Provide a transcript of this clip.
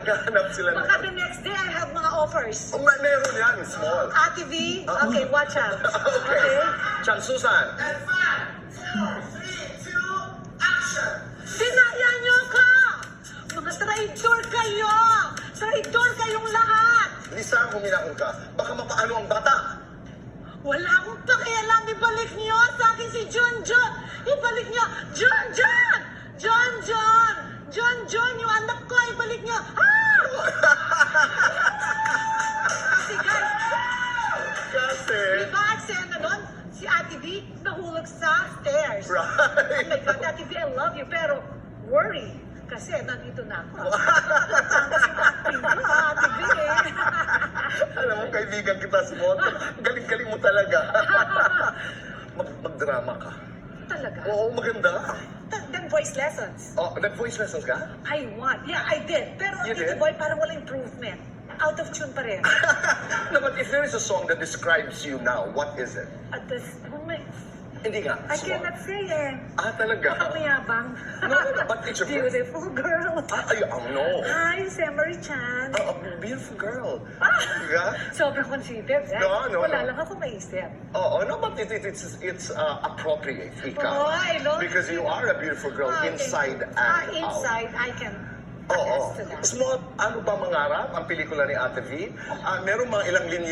Naghahanap sila Baka the next day I have mga offers. Meron yan, small. Ate V, okay, watch out. Okay. Chang Susan. And 5, 4, 3, 2, action! Dinaya niyo ka! Mga traitor kayo! Traitor kayong lahat! Lisa, huminahon ka. Baka mapaano ang bata. Wala akong pakialam. Ibalik niyo sa akin si John John. Ibalik niyo. John John! John John! John John, yung anak ko, ibalik niyo. Ah! Kasi guys, Kasi, diba eksena nun? Si Ate V nahulog sa stairs. Oh right. my God, Ate V, I love you, pero worry. Kasi nandito na ako. Ate V eh. Alam mo, kaibigan kita, small. Galing-galing mo talaga. Magdrama ka. Talaga. Oo, maganda. Then voice lessons. Oh, nag-voice lessons ka? I want. Yeah, I did. Pero You Tito did? Boy, parang wala improvement. Out of tune pa rin. No, but if there is a song that describes you now, what is it? At this moment, Hindi nga. I small. cannot say it. Talaga? Mayabang. No, but it's a Beautiful girl. no. Hi, Semery Chan. Beautiful girl. Ah! Yeah? Sobrang considered, eh? No. Wala lang ako maisip. No, but it's appropriate, ika. Oh, I love Because you are a beautiful girl inside and out. Inside, I can Oo. attest to that. Small, ano ba mangarap ang pelikula ni Ate V? Meron mga ilang linya